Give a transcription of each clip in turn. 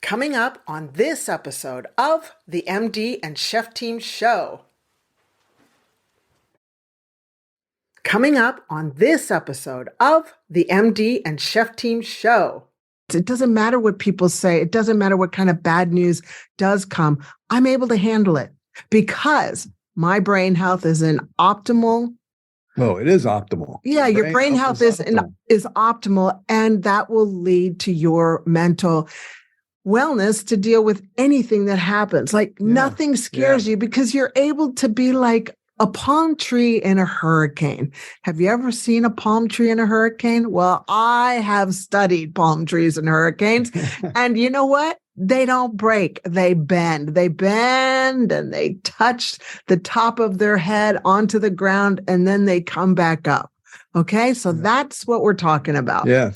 Coming up on this episode of the MD and Chef Team Show. Coming up on this episode of the MD and Chef Team Show. It doesn't matter what people say. It doesn't matter what kind of bad news does come. I'm able to handle it because my brain health is in optimal. Well, it is optimal. Yeah, your brain health is optimal, and that will lead to your mental wellness to deal with anything that happens. Nothing scares you because you're able to be like a palm tree in a hurricane. Have you ever seen a palm tree in a hurricane? Well, I have studied palm trees and hurricanes. And you know what? They don't break. They bend. They bend and they touch the top of their head onto the ground and then they come back up. Okay. So that's what we're talking about. Yeah.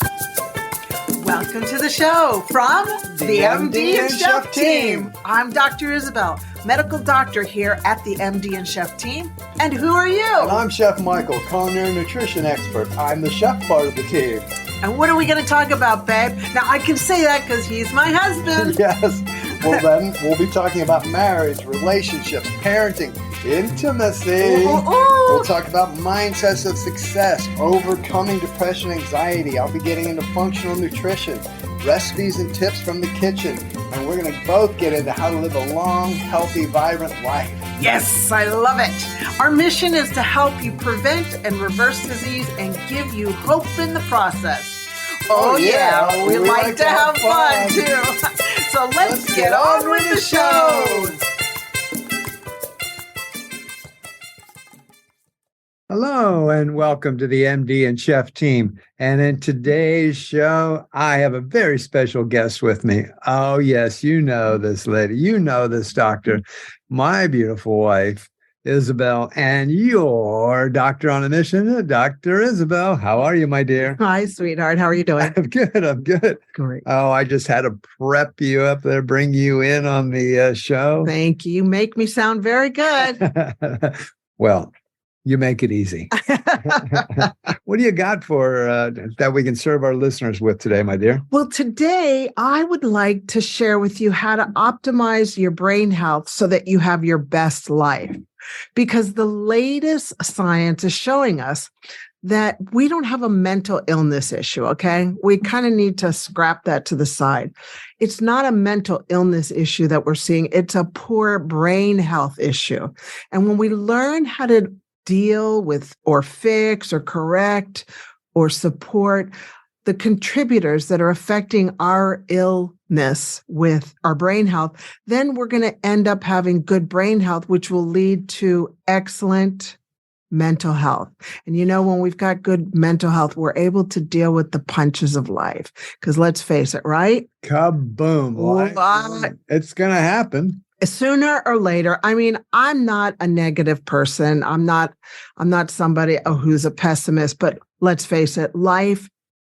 Welcome to the show from the MD and Chef Team. I'm Dr. Isabel, medical doctor here at the MD and Chef Team. And who are you? And I'm Chef Michael, culinary nutrition expert. I'm the chef part of the team. And what are we going to talk about, babe? Now, I can say that because he's my husband. Yes. Well, then we'll be talking about marriage, relationships, parenting, intimacy. We'll talk about mindsets of success, overcoming depression, anxiety. I'll be getting into functional nutrition, recipes and tips from the kitchen. And we're going to both get into how to live a long, healthy, vibrant life. Yes, I love it. Our mission is to help you prevent and reverse disease and give you hope in the process. Oh yeah, we like to have fun too. So let's get on with the show. Hello and welcome to the MD and Chef Team. And in today's show, I have a very special guest with me. Oh yes, you know this lady. You know this doctor. My beautiful wife, Isabel, and your doctor on a mission, Dr. Isabel. How are you, my dear? Hi, sweetheart. How are you doing? I'm good. I'm good. Great. Oh, I just had to prep you up there, bring you in on the show. Thank you. You make me sound very good. Well, you make it easy. What do you got for that we can serve our listeners with today, my dear? Well, today I would like to share with you how to optimize your brain health so that you have your best life. Because the latest science is showing us that we don't have a mental illness issue, okay? We kind of need to scrap that to the side. It's not a mental illness issue that we're seeing. It's a poor brain health issue. And when we learn how to deal with or fix or correct or support the contributors that are affecting our illness with our brain health, then we're going to end up having good brain health, which will lead to excellent mental health. And you know, when we've got good mental health, we're able to deal with the punches of life. Because let's face it, right? Kaboom. It's going to happen. Sooner or later. I mean, I'm not a negative person. I'm not somebody who's a pessimist, but let's face it, life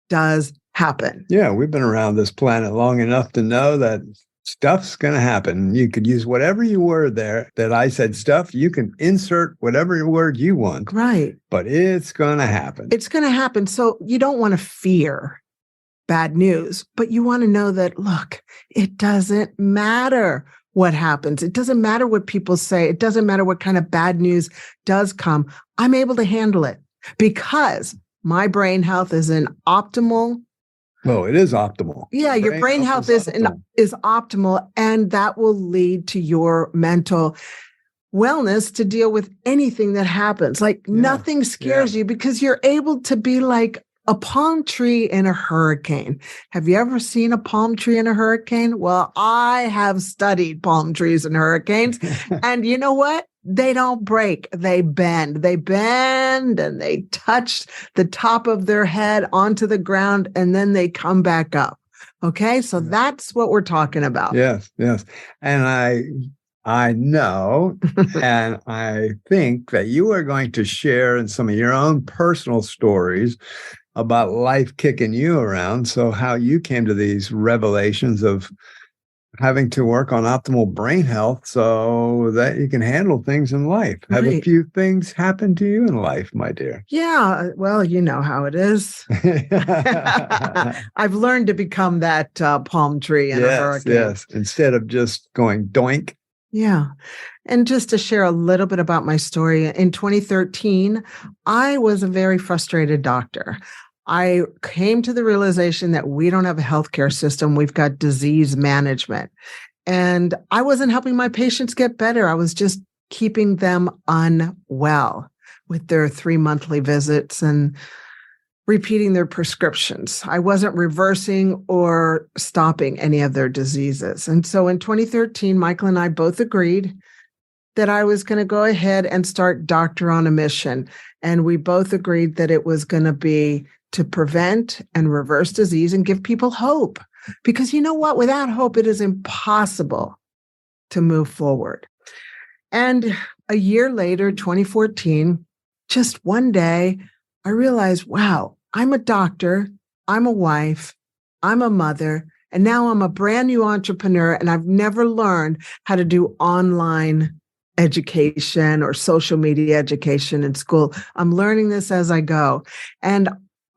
does happen. Yeah, we've been around this planet long enough to know that stuff's going to happen. You could use whatever you word there that I said stuff. You can insert whatever word you want. Right. But it's going to happen. It's going to happen. So you don't want to fear bad news, but you want to know that, look, it doesn't matter what happens. It doesn't matter what people say. It doesn't matter what kind of bad news does come. I'm able to handle it because my brain health is in optimal. Well, it is optimal. Yeah, your brain health is optimal, and that will lead to your mental wellness to deal with anything that happens. Nothing scares you because you're able to be like a palm tree in a hurricane. Have you ever seen a palm tree in a hurricane? Well, I have studied palm trees and hurricanes. And you know what? They don't break. They bend. They bend and they touch the top of their head onto the ground and then they come back up. Okay. So that's what we're talking about. Yes. Yes. And I know, and I think that you are going to share in some of your own personal stories about life kicking you around. So how you came to these revelations of having to work on optimal brain health so that you can handle things in life. Have a Right. few things happen to you in life, my dear. Yeah, well, you know how it is. I've learned to become that palm tree in a hurricane. Yes. Instead of just going doink. Yeah. And just to share a little bit about my story, in 2013, I was a very frustrated doctor. I came to the realization that we don't have a healthcare system. We've got disease management. And I wasn't helping my patients get better. I was just keeping them unwell with their 3 monthly visits and repeating their prescriptions. I wasn't reversing or stopping any of their diseases. And so in 2013, Michael and I both agreed that I was going to go ahead and start Doctor on a Mission. And we both agreed that it was going to be to prevent and reverse disease and give people hope. Because you know what? Without hope, it is impossible to move forward. And a year later, 2014, just one day, I realized, wow, I'm a doctor, I'm a wife, I'm a mother, and now I'm a brand new entrepreneur, and I've never learned how to do online education or social media education in school. I'm learning this as I go. And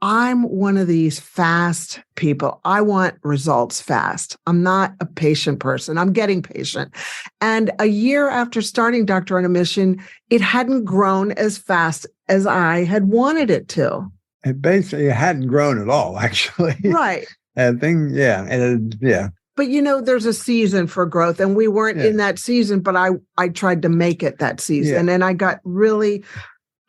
I'm one of these fast people. I want results fast. I'm not a patient person. I'm getting patient. And a year after starting Doctor on a Mission, it hadn't grown as fast as I had wanted it to. It basically hadn't grown at all, actually. Right. And yeah. But you know, there's a season for growth, and we weren't in that season, but I tried to make it that season. And I got really,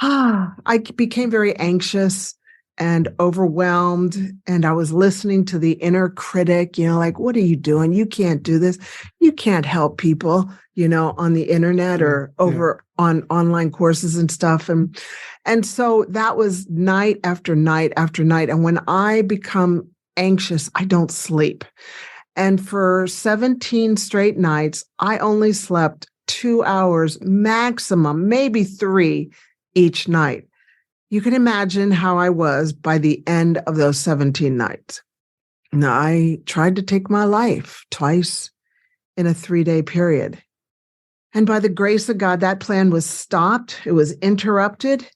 I became very anxious and overwhelmed. And I was listening to the inner critic, like, what are you doing? You can't do this. You can't help people, on the internet or over on online courses and stuff. And so that was night after night after night. And when I become anxious, I don't sleep. And for 17 straight nights, I only slept 2 hours maximum, maybe 3 each night. You can imagine how I was by the end of those 17 nights. Now, I tried to take my life twice in a 3-day period. And by the grace of God, that plan was stopped. It was interrupted.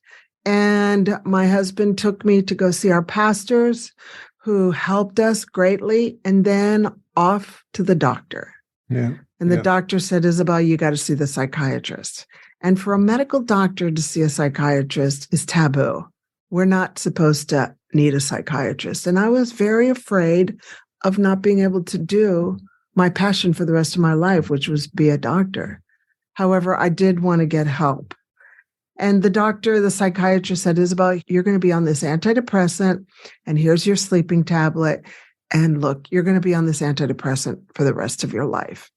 And my husband took me to go see our pastors, who helped us greatly, and then off to the doctor. Yeah. And the doctor said, Isabel, you got to see the psychiatrist. And for a medical doctor to see a psychiatrist is taboo. We're not supposed to need a psychiatrist. And I was very afraid of not being able to do my passion for the rest of my life, which was be a doctor. However, I did want to get help. And the psychiatrist said, Isabel, you're going to be on this antidepressant, and here's your sleeping tablet. And look, you're going to be on this antidepressant for the rest of your life.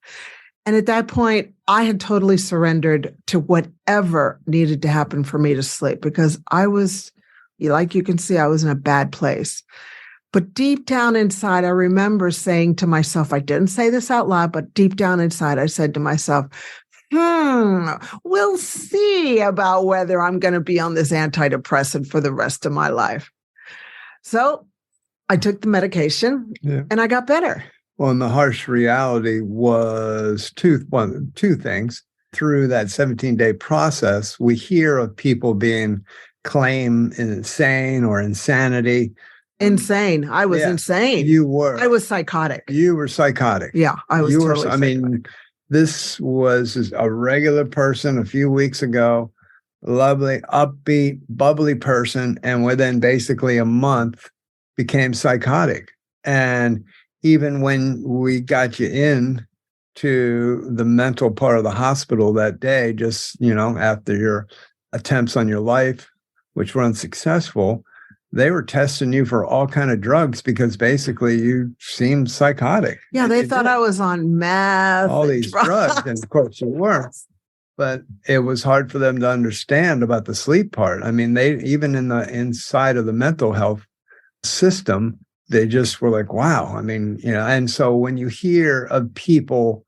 And at that point, I had totally surrendered to whatever needed to happen for me to sleep, because I was, like you can see, I was in a bad place. But deep down inside, I remember saying to myself, I didn't say this out loud, but deep down inside, I said to myself, we'll see about whether I'm going to be on this antidepressant for the rest of my life. So I took the medication and I got better. Well, and the harsh reality was two things. Through that 17-day process, we hear of people being claimed insane or insanity. Insane. I was insane. You were. I was psychotic. You were psychotic. Yeah, I was totally psychotic. This was a regular person a few weeks ago, lovely, upbeat, bubbly person, and within basically a month became psychotic. And even when we got you in to the mental part of the hospital that day, just, after your attempts on your life, which were unsuccessful, they were testing you for all kind of drugs because basically you seemed psychotic. Yeah, they thought I was on meth. All these drugs, and of course you weren't. But it was hard for them to understand about the sleep part. I mean, they even inside of the mental health system, they just were like, wow. I mean, and so when you hear of people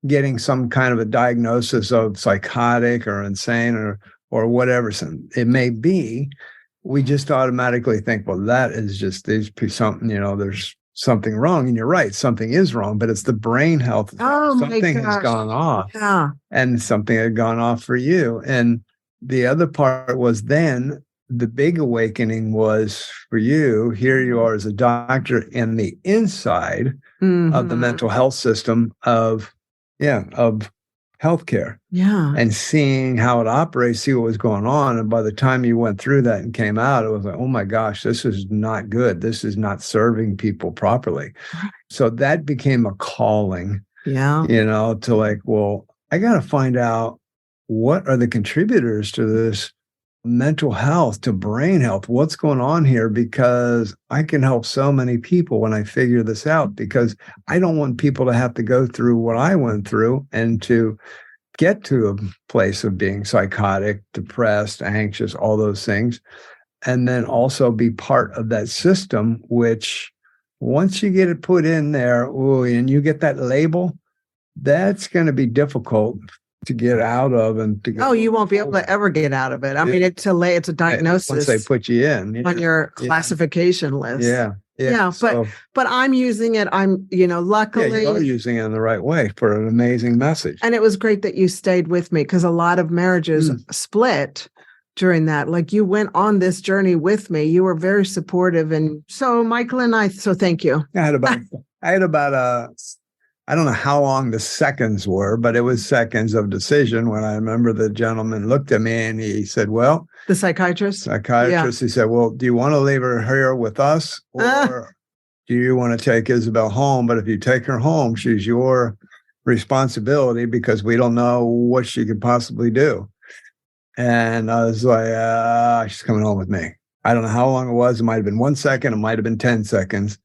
getting some kind of a diagnosis of psychotic or insane or whatever it may be, we just automatically think, well, that is just something, there's something wrong. And you're right, something is wrong, but it's the brain health. Oh my Something has gosh. gone off. Yeah. And something had gone off for you. And the other part was then the big awakening was for you. Here you are as a doctor in the inside of the mental health system of healthcare. Yeah. And seeing how it operates, see what was going on. And by the time you went through that and came out, it was like, oh my gosh, this is not good. This is not serving people properly. So that became a calling, to like, well, I got to find out what are the contributors to this mental health, to brain health, what's going on here, because I can help so many people when I figure this out, because I don't want people to have to go through what I went through and to get to a place of being psychotic, depressed, anxious, all those things. And then also be part of that system, which once you get it put in there, and you get that label, that's going to be difficult to get out of and to go. Oh, you won't be able to ever get out of it. I mean, it's a diagnosis once they put you in on your classification list. Yeah. But I'm using it. Luckily you are using it in the right way for an amazing message. And it was great that you stayed with me, because a lot of marriages split during that. Like, you went on this journey with me. You were very supportive. And so Michael and I, so thank you. I had about I don't know how long the seconds were, but it was seconds of decision when I remember the gentleman looked at me and he said, well, the psychiatrist, he said, well, do you want to leave her here with us, or do you want to take Isabel home? But if you take her home, she's your responsibility, because we don't know what she could possibly do. And I was like, she's coming home with me. I don't know how long it was. It might have been 1 second. It might have been 10 seconds.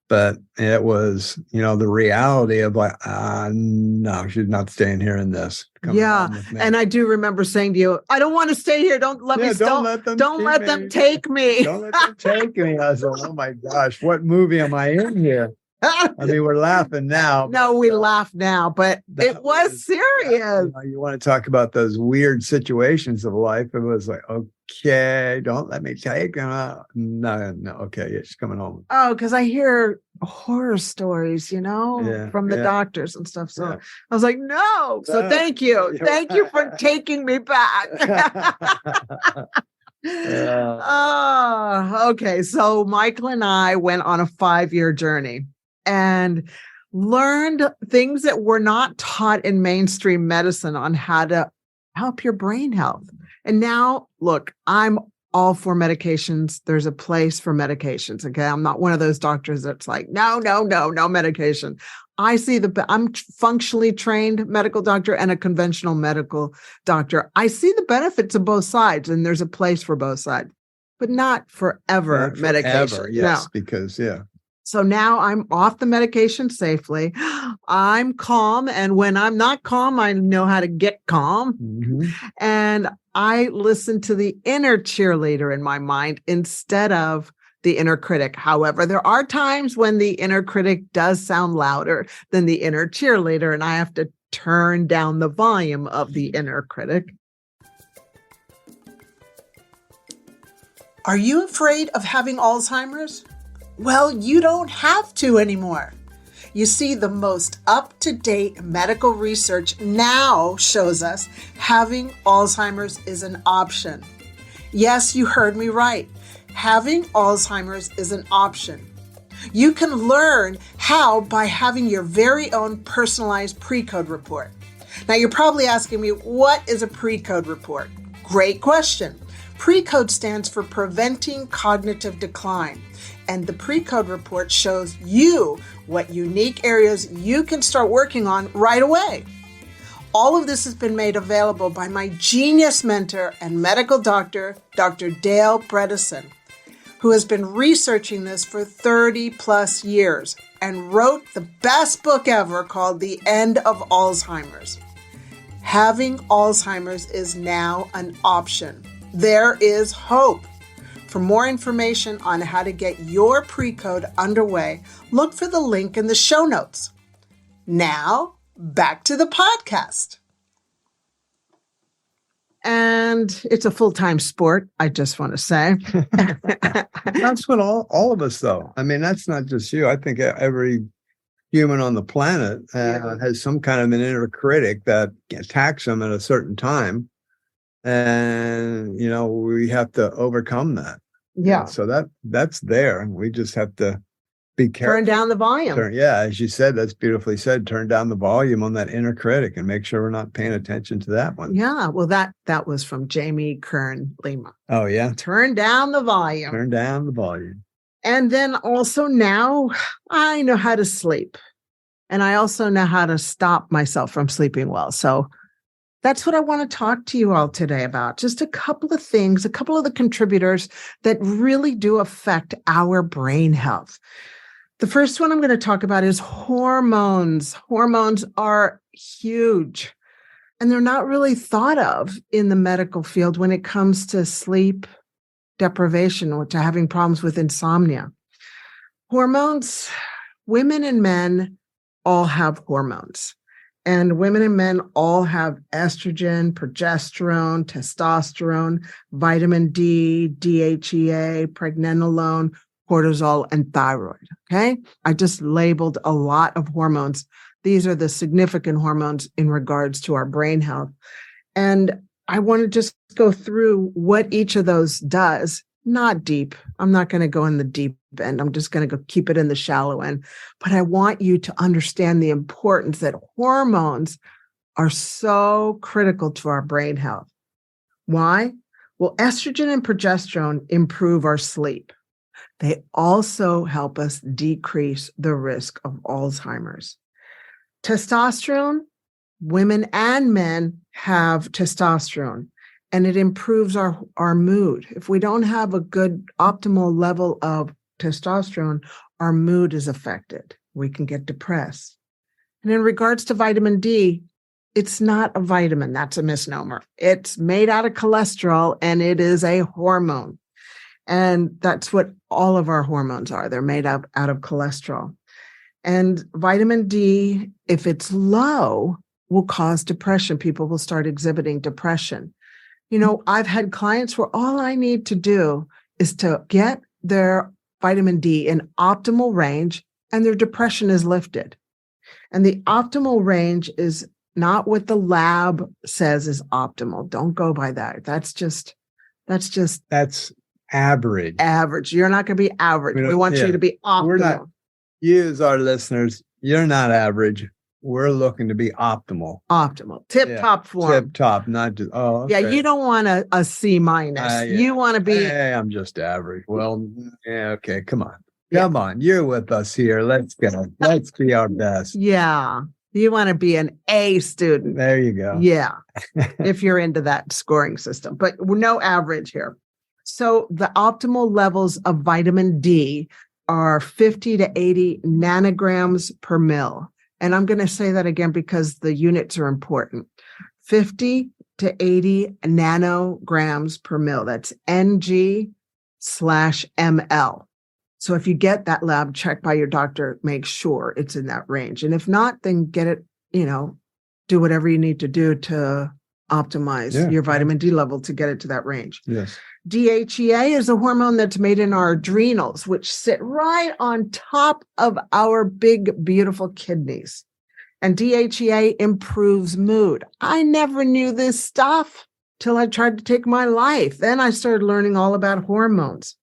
But it was, the reality of like, no, she's not staying here in this. And I do remember saying to you, I don't want to stay here. Don't let me. Don't let them take me. Don't let them take me. I was like, oh my gosh, what movie am I in here? I mean, we're laughing now. No, we laugh now, but it was serious. You want to talk about those weird situations of life. It was like, okay, don't let me take her. No. Okay, she's coming home. Oh, because I hear horror stories, from the doctors and stuff. So I was like, no. So thank you. Thank you for taking me back. Okay. So Michael and I went on a 5-year journey and learned things that were not taught in mainstream medicine on how to help your brain health. And now, look, I'm all for medications. There's a place for medications. Okay. I'm not one of those doctors that's like, no medication. I'm functionally trained medical doctor and a conventional medical doctor. I see the benefits of both sides, and there's a place for both sides, but not forever medication. Yes, no. Because, So now I'm off the medication safely. I'm calm. And when I'm not calm, I know how to get calm. Mm-hmm. And I listen to the inner cheerleader in my mind instead of the inner critic. However, there are times when the inner critic does sound louder than the inner cheerleader, and I have to turn down the volume of the inner critic. Are you afraid of having Alzheimer's? Well, you don't have to anymore. You see, the most up-to-date medical research now shows us having Alzheimer's is an option. Yes, you heard me right. Having Alzheimer's is an option. You can learn how by having your very own personalized pre-code report. Now, you're probably asking me, what is a pre-code report? Great question. Pre-code stands for Preventing Cognitive Decline. And the pre-code report shows you what unique areas you can start working on right away. All of this has been made available by my genius mentor and medical doctor, Dr. Dale Bredesen, who has been researching this for 30 plus years and wrote the best book ever called The End of Alzheimer's. Having Alzheimer's is now an option. There is hope. For more information on how to get your pre-code underway, look for the link in the show notes. Now, back to the podcast. And it's a full-time sport, I just want to say. That's what all of us, though. I mean, that's not just you. I think every human on the planet has some kind of an inner critic that attacks them at a certain time. And, we have to overcome that. Yeah. So that's there. And we just have to be careful. Turn down the volume. As you said, that's beautifully said. Turn down the volume on that inner critic and make sure we're not paying attention to that one. Yeah. Well, that was from Jamie Kern Lima. Oh, yeah. Turn down the volume. Turn down the volume. And then also now I know how to sleep. And I also know how to stop myself from sleeping well. So that's what I want to talk to you all today about. Just a couple of things, a couple of the contributors that really do affect our brain health. The first one I'm going to talk about is hormones. Hormones are huge, and they're not really thought of in the medical field when it comes to sleep deprivation or to having problems with insomnia. Hormones, women and men all have hormones. And women and men all have estrogen, progesterone, testosterone, vitamin D, DHEA, pregnenolone, cortisol, and thyroid. Okay. I just labeled a lot of hormones. These are the significant hormones in regards to our brain health. And I want to just go through what each of those does. Not deep. I'm not going to go in the deep end. I'm just going to go keep it in the shallow end. But I want you to understand the importance that hormones are so critical to our brain health. Why? Well, estrogen and progesterone improve our sleep. They also help us decrease the risk of Alzheimer's. Testosterone, women and men have testosterone, and it improves our mood. If we don't have a good optimal level of testosterone, our mood is affected. We can get depressed. And in regards to vitamin D, it's not a vitamin. That's a misnomer. It's made out of cholesterol, and it is a hormone. And that's what all of our hormones are. They're made out of cholesterol. And vitamin D, if it's low, will cause depression. People will start exhibiting depression. I've had clients where all I need to do is to get their vitamin D in optimal range, and their depression is lifted. And the optimal range is not what the lab says is optimal. Don't go by that. That's average. Average. You're not going to be average. We want you to be optimal. We're not, you as our listeners, you're not average. We're looking to be optimal. Optimal. Tip-top form. Tip-top, not just, okay. Yeah, you don't want a C minus. Yeah. You want to be... Hey, I'm just average. Well, yeah, okay, come on. Come on, you're with us here. Let's go. Let's be our best. Yeah. You want to be an A student. There you go. Yeah. If you're into that scoring system. But no average here. So the optimal levels of vitamin D are 50 to 80 nanograms per mil. And I'm going to say that again because the units are important. 50 to 80 nanograms per mil. That's NG/ml. So if you get that lab checked by your doctor, make sure it's in that range. And if not, then get it, do whatever you need to do to optimize your vitamin D level to get it to that range. Yes. DHEA is a hormone that's made in our adrenals, which sit right on top of our big, beautiful kidneys. And DHEA improves mood. I never knew this stuff till I tried to take my life. Then I started learning all about hormones.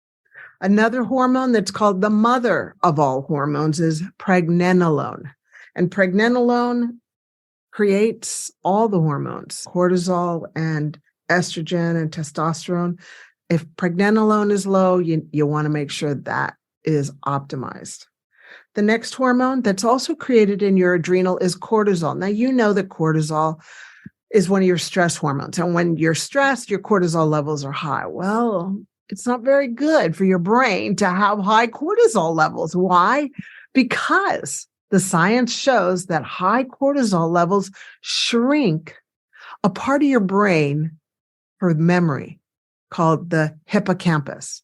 Another hormone that's called the mother of all hormones is pregnenolone. And pregnenolone creates all the hormones, cortisol and estrogen and testosterone. If pregnenolone is low, you want to make sure that is optimized. The next hormone that's also created in your adrenal is cortisol. Now, you know that cortisol is one of your stress hormones. And when you're stressed, your cortisol levels are high. Well, it's not very good for your brain to have high cortisol levels. Why? Because the science shows that high cortisol levels shrink a part of your brain for memory called the hippocampus.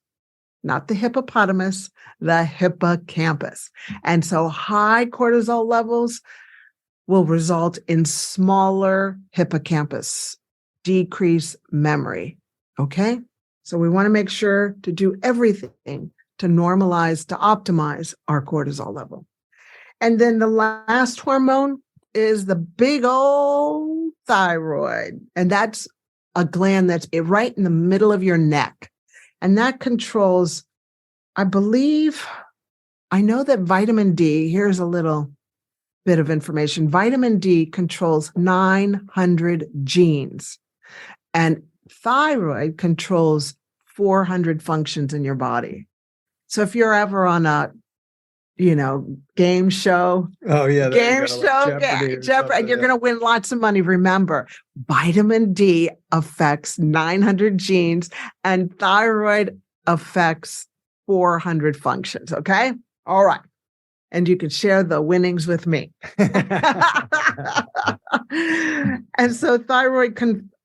Not the hippopotamus, the hippocampus. And so high cortisol levels will result in smaller hippocampus decrease memory. Okay. So we want to make sure to do everything to normalize, to optimize our cortisol level. And then the last hormone is the big old thyroid. And that's a gland that's right in the middle of your neck. And that controls, I know that vitamin D, here's a little bit of information. Vitamin D controls 900 genes, and thyroid controls 400 functions in your body. So if you're ever on a, game show. Oh, yeah. Jeopardy, you're going to win lots of money. Remember, vitamin D affects 900 genes and thyroid affects 400 functions. Okay. All right. And you can share the winnings with me. And so thyroid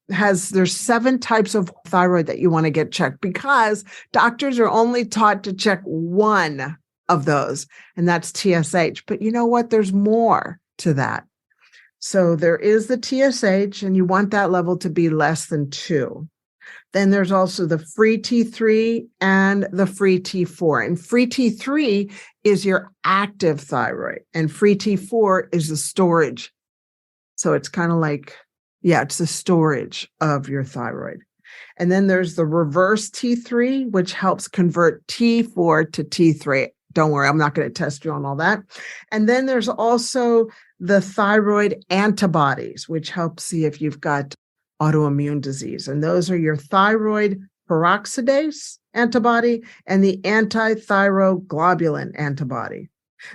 there's 7 types of thyroid that you want to get checked, because doctors are only taught to check one of those, and that's TSH. But you know what? There's more to that. So there is the TSH, and you want that level to be less than 2. Then there's also the free T3 and the free T4. And free T3 is your active thyroid, and free T4 is the storage. So it's kind of like, it's the storage of your thyroid. And then there's the reverse T3, which helps convert T4 to T3. Don't worry, I'm not going to test you on all that. And then there's also the thyroid antibodies, which help see if you've got autoimmune disease. And those are your thyroid peroxidase antibody and the antithyroglobulin antibody.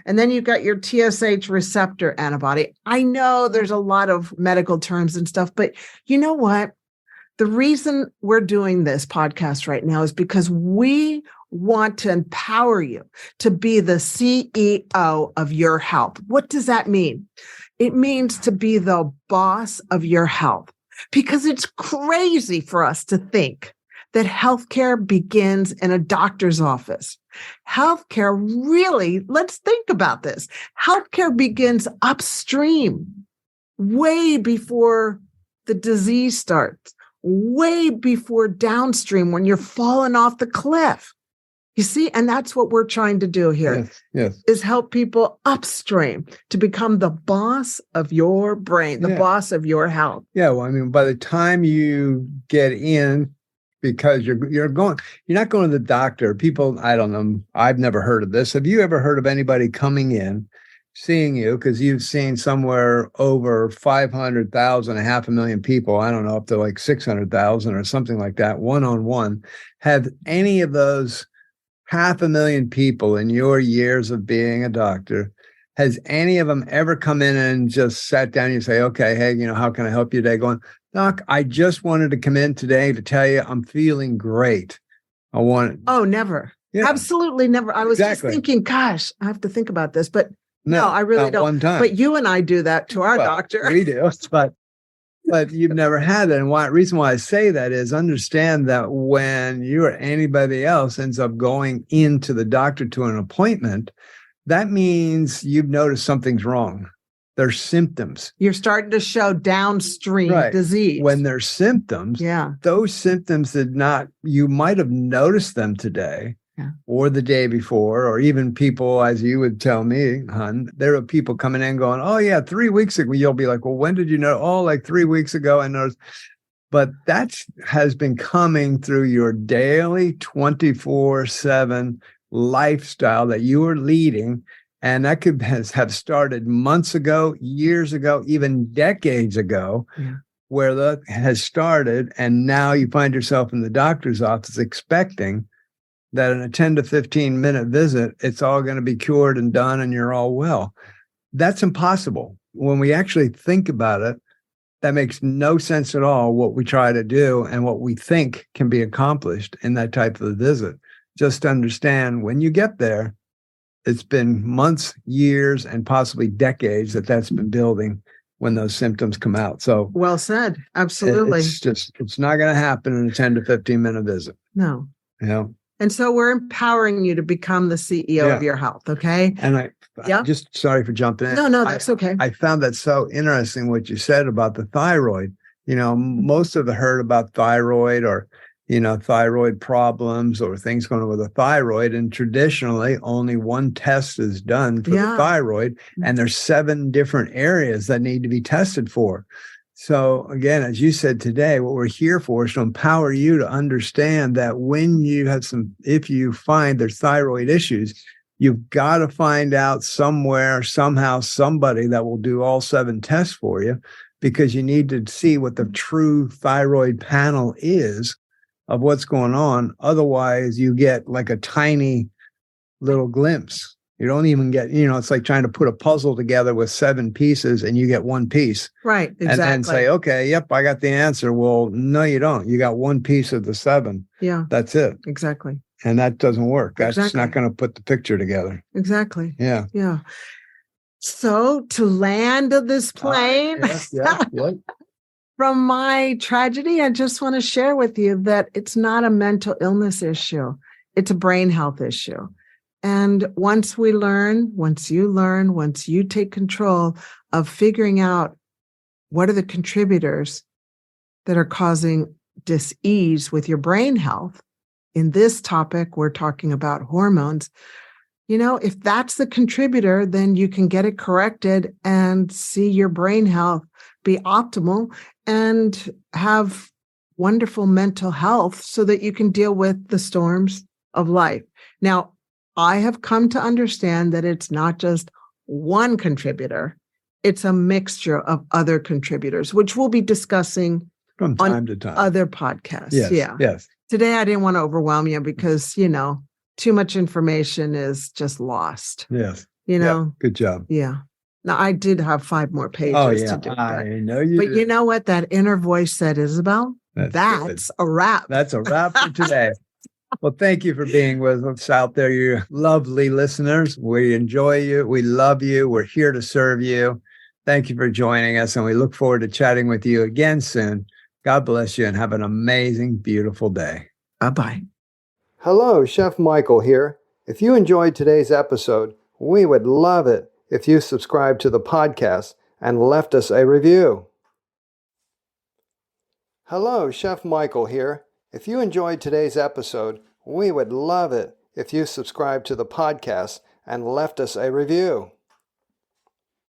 And then you've got your TSH receptor antibody. I know there's a lot of medical terms and stuff, but you know what? The reason we're doing this podcast right now is because we want to empower you to be the CEO of your health. What does that mean? It means to be the boss of your health, because it's crazy for us to think that healthcare begins in a doctor's office. Healthcare really, let's think about this. Healthcare begins upstream, way before the disease starts, way before downstream when you're falling off the cliff. You see, and that's what we're trying to do here, is help people upstream to become the boss of your brain, the boss of your health. Yeah, well, I mean, by the time you get in, because you're not going to the doctor. People, I don't know, I've never heard of this. Have you ever heard of anybody coming in, seeing you, because you've seen somewhere over 500,000, 500,000 people, I don't know, up to like 600,000 or something like that, one-on-one. Have any of those 500,000 people in your years of being a doctor, has any of them ever come in and just sat down and you say, okay, hey, how can I help you today? Going, Doc, I just wanted to come in today to tell you I'm feeling great. Oh, never. Yeah. Absolutely never. I was just thinking, gosh, I have to think about this, but no, I really don't. One time. But you and I do that to our doctor. We do, but you've never had that. And reason why I say that is understand that when you or anybody else ends up going into the doctor to an appointment, that means you've noticed something's wrong. There's symptoms. You're starting to show downstream disease. When there's symptoms, those symptoms you might have noticed them today or the day before, or even people, as you would tell me, hon, there are people coming in going, oh yeah, 3 weeks ago. You'll be like, well, when did you know? Oh, like 3 weeks ago I noticed. But that has been coming through your daily 24/7 lifestyle that you are leading. And that could have started months ago, years ago, even decades ago, where that has started. And now you find yourself in the doctor's office expecting that in a 10 to 15 minute visit, it's all going to be cured and done and you're all well. That's impossible. When we actually think about it, that makes no sense at all, what we try to do and what we think can be accomplished in that type of a visit. Just understand when you get there, it's been months, years, and possibly decades that's been building when those symptoms come out. So well said. Absolutely. It's not going to happen in a 10 to 15 minute visit. No. And so we're empowering you to become the CEO of your health. Okay. And I just sorry for jumping in. No, that's okay. I found that so interesting what you said about the thyroid, Most have heard about thyroid or, thyroid problems or things going on with the thyroid. And traditionally, only one test is done for the thyroid. And there's 7 different areas that need to be tested for. So again, as you said today, what we're here for is to empower you to understand that when you have if you find there's thyroid issues, you've got to find out somewhere, somehow, somebody that will do all 7 tests for you, because you need to see what the true thyroid panel is of what's going on. Otherwise, you get like a tiny little glimpse. You don't even get, it's like trying to put a puzzle together with 7 pieces and you get 1 piece. Right, exactly. And then say, okay, yep, I got the answer. Well, no, you don't. You got 1 piece of the 7. Yeah. That's it. Exactly. And that doesn't work. That's Exactly. not going to put the picture together. Exactly. Yeah. Yeah. So to land this plane, from my tragedy, I just want to share with you that it's not a mental illness issue. It's a brain health issue. And once you take control of figuring out what are the contributors that are causing dis-ease with your brain health. In this topic, we're talking about hormones. If that's the contributor, then you can get it corrected and see your brain health be optimal and have wonderful mental health so that you can deal with the storms of life. Now, I have come to understand that it's not just one contributor. It's a mixture of other contributors, which we'll be discussing from time to time. Other podcasts. Yes. Today, I didn't want to overwhelm you because, too much information is just lost. Yes. Yep. Good job. Yeah. Now, I did have 5 more pages to do. I know you But did. you know what that inner voice said, Isabel? That's a wrap. That's a wrap for today. Well, thank you for being with us out there, you lovely listeners. We enjoy you. We love you. We're here to serve you. Thank you for joining us, and we look forward to chatting with you again soon. God bless you and have an amazing, beautiful day. Bye-bye. Hello, Chef Michael here. If you enjoyed today's episode, we would love it if you subscribed to the podcast and left us a review. Hello, Chef Michael here. If you enjoyed today's episode, we would love it if you subscribed to the podcast and left us a review.